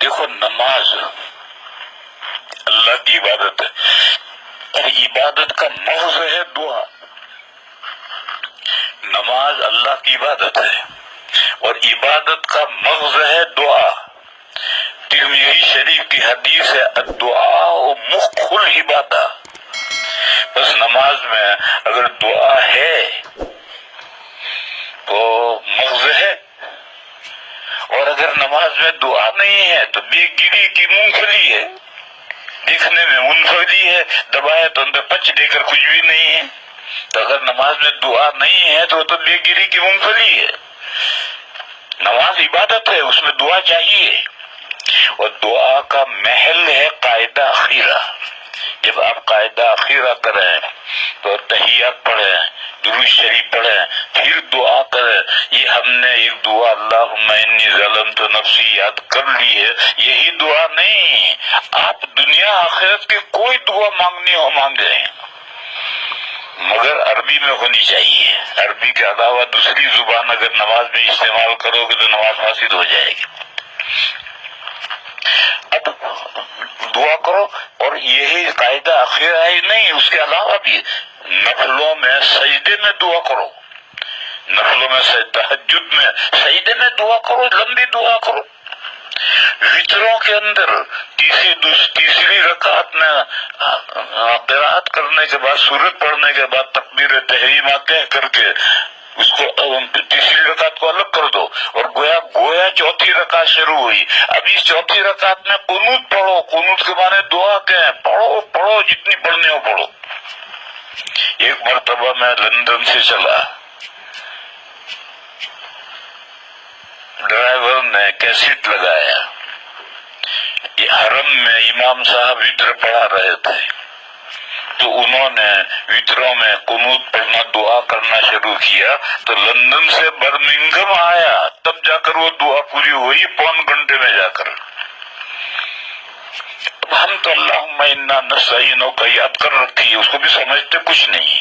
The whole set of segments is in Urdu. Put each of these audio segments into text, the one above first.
دیکھو نماز اللہ کی عبادت ہے، اور عبادت کا مغز ہے دعا۔ نماز اللہ کی عبادت ہے اور عبادت کا مغز ہے دعا۔ ترمذی شریف کی حدیث ہے الدعاء مخ العبادہ۔ بس نماز میں اگر دعا ہے تو مغز ہے، اور اگر نماز میں دعا نہیں ہے تو بے گری کی مونگ پھلی ہے، دیکھنے میں منفردی ہے، دبائے تو اندر پچ دے کر کچھ بھی نہیں ہے۔ تو اگر نماز میں دعا نہیں ہے تو بے گری کی مونگ پھلی ہے۔ نماز عبادت ہے، اس میں دعا چاہیے، اور دعا کا محل ہے قاعدہ اخیرہ۔ جب آپ قاعدہ اخیرہ کریں تو تحیات پڑھیں، درود شریف پڑھیں، پھر دعا کریں۔ یہ ہم نے ایک دعا اللہم انی ظلمت نفسی یاد کر لی ہے، یہی دعا نہیں۔ آپ دنیا آخرت کی کوئی دعا مانگنی ہو مانگیں، مگر عربی میں ہونی چاہیے۔ عربی کے علاوہ دوسری زبان اگر نماز میں استعمال کرو گے تو نماز فاسد ہو جائے گی۔ اب دعا کرو، اور یہی قاعدہ اخیرہ ہی نہیں، اس کے علاوہ بھی نفلوں میں سجدے میں دعا کرو، نفلوں میں تہجد میں سجدے میں دعا کرو، لمبی دعا کرو۔ وطروں کے اندر تیسری رکعت میں قرات کرنے کے بعد، سورت پڑھنے کے بعد تکبیر تحریمہ کہہ کر کے اس کو تیسری رکعت کو الگ کر دو، اور گویا چوتھی رکعت شروع ہوئی۔ اب اس چوتھی رکعت میں قنوت پڑھو، قنوت کے معنی دعا کہیں، پڑھو جتنی پڑھنے ہو پڑھو۔ ایک مرتبہ میں لندن سے چلا، ڈرائیور نے کیسٹ لگایا، حرم میں امام صاحب وطر پڑھا رہے تھے، تو انہوں نے وطروں میں قنوت پڑھنا، دعا کرنا شروع کیا، تو لندن سے برمنگھم آیا، تب جا کر وہ دعا پوری ہوئی، پون گھنٹے میں جا کر۔ اب ہم تو اللہم انا نستعینک کا یاد کر رکھی ہے، اس کو بھی سمجھتے کچھ نہیں،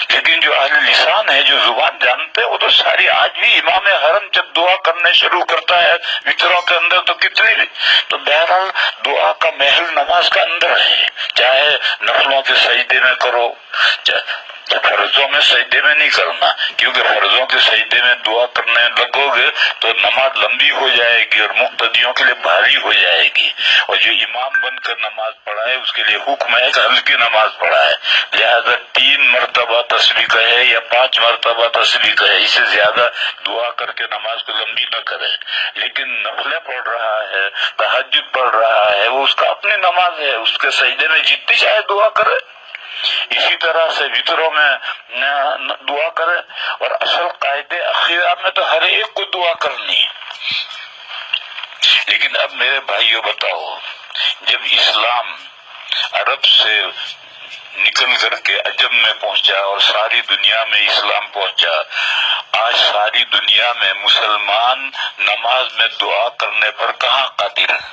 لیکن جو اہل لسان ہے، جو زبان جانتے ہیں، وہ تو ساری، آج بھی امام حرم جب دعا کرنے شروع کرتا ہے وطروں کے اندر تو کتنی، تو بہرحال دعا کا محل نماز کا اندر ہے، چاہے نفلوں کے سجدے میں کرو، فرضوں میں سجدے میں نہیں کرنا، کیونکہ فرضوں کے سجدے میں دعا کرنے لگو گے تو نماز لمبی ہو جائے گی اور مقتدیوں کے لیے بھاری ہو جائے گی، اور جو امام بن کر نماز پڑھائے اس کے لیے حکم ہے کہ ہلکی نماز پڑھائے، لہذا 3 مرتبہ تسبیح کہے یا 5 مرتبہ تسبیح کہے، اس سے زیادہ دعا کر کے نماز کو لمبی نہ کرے۔ لیکن نفلیں پڑھ رہا ہے، تہجد پڑھ رہا ہے، وہ اس کا اپنی نماز ہے، اس کے سجدے میں جتنی چاہے دعا کرے، اسی طرح سے وطروں میں دعا کرے، اور اصل قاعدے اخیرہ میں تو ہر ایک کو دعا کرنی ہے۔ لیکن اب میرے بھائیوں بتاؤ، جب اسلام عرب سے نکل کر کے عجم میں پہنچا اور ساری دنیا میں اسلام پہنچا، آج ساری دنیا میں مسلمان نماز میں دعا کرنے پر کہاں قادر ہے؟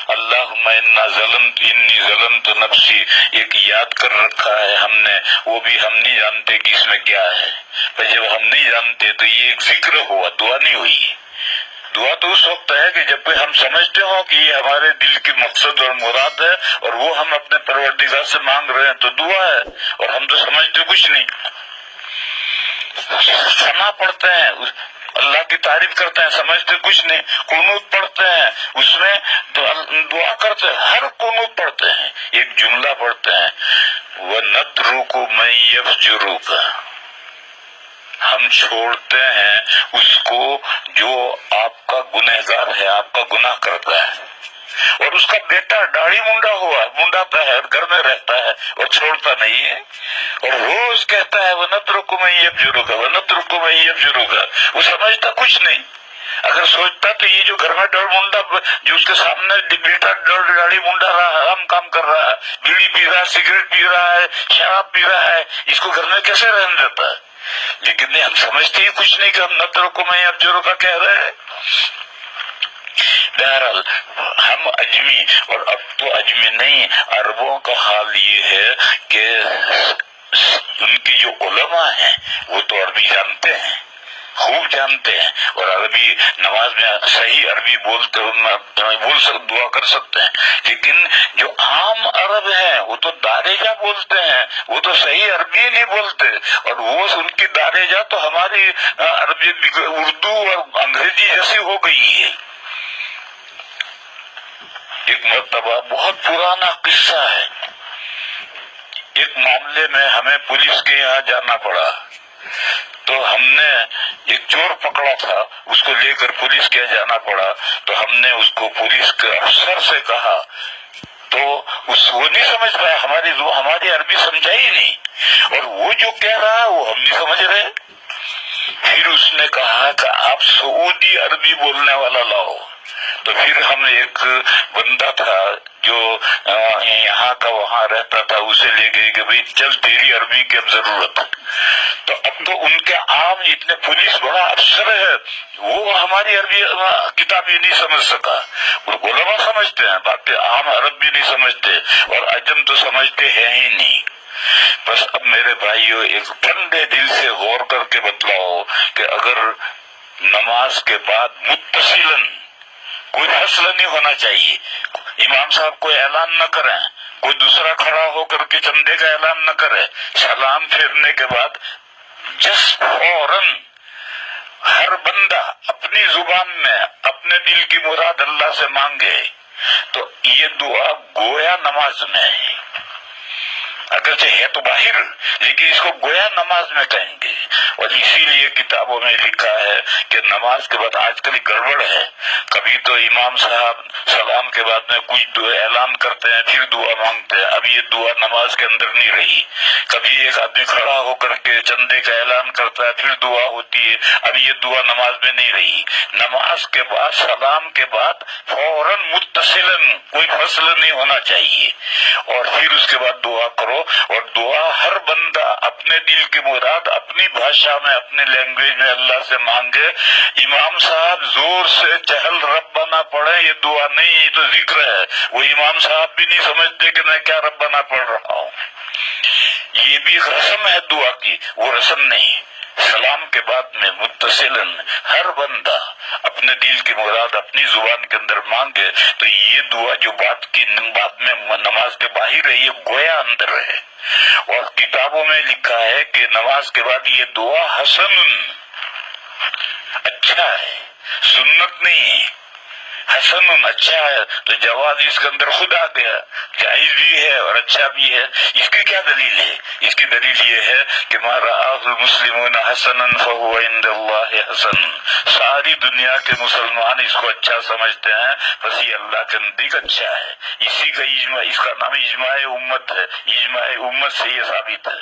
اللہم انی ظلمت نفسی ایک یاد کر رکھا ہے ہم نے، وہ بھی ہم نہیں جانتے کہ اس میں کیا ہے، پر جب ہم نہیں جانتے تو یہ ایک ذکر ہوا، دعا نہیں ہوئی۔ دعا تو اس وقت ہے کہ جب ہم سمجھتے ہوں کہ یہ ہمارے دل کی مقصد اور مراد ہے اور وہ ہم اپنے پروردگار سے مانگ رہے ہیں تو دعا ہے، اور ہم تو سمجھتے کچھ نہیں۔ ثنا پڑھتے ہیں، اللہ کی تعریف کرتے ہیں، سمجھتے کچھ نہیں۔ قنوت پڑھتے ہیں، اس میں دعا کرتے ہیں، ہر قنوت پڑھتے ہیں، ایک جملہ پڑھتے ہیں وَنَتْرُكُ مَن يَفْجُرُكَ، ہم چھوڑتے ہیں اس کو جو آپ کا گنہگار ہے، آپ کا گناہ کرتا ہے، اور اس کا بیٹا داڑھی منڈاتا ہے، گھر میں رہتا ہے اور چھوڑتا نہیں ہے، اور روز کہتا ہے وَنَتْرُكُ مَن يَفْجُرُكَ وَنَتْرُكُ مَن يَفْجُرُكَ، وہ سمجھتا کچھ نہیں۔ اگر سوچتا تو یہ جو گھر میں جو اس کے سامنے بیٹا داڑھی منڈا رہا ہے، ہم کام کر رہا ہے، بیڑی پی رہا ہے، سگریٹ پی رہا ہے، شراب پی رہا ہے، اس کو گھر میں کیسے رہنے دیتا ہے؟ لیکن نہیں، ہم سمجھتے ہی کچھ نہیں کہ ہم نترک میں افجرک کہہ رہے ہیں۔ بہرحال ہم اجمی، اور اب تو اجمی نہیں، عربوں کا حال یہ ہے کہ ان کی جو علماء ہیں وہ تو عربی جانتے ہیں، خوب جانتے ہیں اور عربی نماز میں صحیح عربی دعا کر سکتے ہیں، لیکن جو عام عرب ہیں وہ تو دارجہ بولتے ہیں، وہ تو صحیح عربی نہیں بولتے، اور وہ ان کی دارجہ تو ہماری عربی اردو اور انگریزی جیسی ہو گئی ہے۔ ایک مرتبہ بہت پرانا قصہ ہے، ایک معاملے میں ہمیں پولیس کے یہاں جانا پڑا، تو ہم نے ایک چور پکڑا تھا، اس کو لے کر پولیس کے یہاں جانا پڑا، تو ہم نے اس کو پولیس کے افسر سے کہا، تو وہ نہیں سمجھ پایا، ہماری عربی سمجھا ہی نہیں، اور وہ جو کہہ رہا ہے وہ ہم نہیں سمجھ رہے۔ پھر اس نے کہا کہ آپ سعودی عربی بولنے والا لاؤ، تو پھر ہم ایک بندہ تھا جو یہاں کا وہاں رہتا تھا، اسے لے گئے کہ بھئی چل تیری عربی کی اب ضرورت، تو اب تو ان کے عام اتنے پولیس بڑا افسر ہے، وہ ہماری عربی کتاب ہی نہیں سمجھ سکا، علماء سمجھتے ہیں، باقی عام عرب بھی نہیں سمجھتے، اور عجم تو سمجھتے ہیں ہی نہیں۔ بس اب میرے بھائیو ایک ٹھنڈے دل سے غور کر کے بتلاؤ کہ اگر نماز کے بعد متصلاً کوئی فصل نہیں ہونا چاہیے، امام صاحب کوئی اعلان نہ کریں، کوئی دوسرا کھڑا ہو کر کے چندے کا اعلان نہ کرے، سلام پھیرنے کے بعد فوراً ہر بندہ اپنی زبان میں اپنے دل کی مراد اللہ سے مانگے، تو یہ دعا گویا نماز میں ہے، اگرچہ ہے تو باہر، لیکن اس کو گویا نماز میں کہیں گے۔ اور اسی لیے کتابوں میں لکھا ہے کہ نماز کے بعد آج کل گڑبڑ ہے، کبھی تو امام صاحب سلام کے بعد میں کچھ دعا اعلان کرتے ہیں پھر دعا مانگتے ہیں، اب یہ دعا نماز کے اندر نہیں رہی۔ کبھی ایک آدمی کھڑا ہو کر کے چندے کا اعلان کرتا ہے پھر دعا ہوتی ہے، اب یہ دعا نماز میں نہیں رہی۔ نماز کے بعد سلام کے بعد فوراً متصلاً کوئی فصل نہیں ہونا چاہیے، اور پھر اس کے بعد دعا کرو، اور دعا ہر بندہ اپنے دل کی مراد اپنی بھاشا میں اپنے لینگویج میں اللہ سے مانگے۔ امام صاحب زور سے چہل ربنا پڑھے، یہ دعا نہیں، یہ تو ذکر ہے، وہ امام صاحب بھی نہیں سمجھتے کہ میں کیا ربنا پڑھ رہا ہوں۔ یہ بھی ایک رسم ہے دعا کی، وہ رسم نہیں۔ سلام کے بعد میں متصلاً ہر بندہ اپنے دل کی مراد اپنی زبان کے اندر مانگے، تو یہ دعا جو بعد میں نماز کے باہر ہے، یہ گویا اندر ہے۔ اور کتابوں میں لکھا ہے کہ نماز کے بعد یہ دعا حسن، اچھا ہے، سنت نہیں ہے، حسن اچھا ہے، تو جواز اس کے اندر خود آ گیا، جائز بھی ہے اور اچھا بھی ہے۔ اس کی کیا دلیل ہے؟ اس کی دلیل یہ ہے کہ ما رآہ المسلمون حسنا فہو عند اللہ حسن، ساری دنیا کے مسلمان اس کو اچھا سمجھتے ہیں، بس یہ اللہ کے نزدیک اچھا ہے۔ اسی کا اجماع، اس کا نام اجماع امت ہے، اجماع امت سے یہ ثابت ہے۔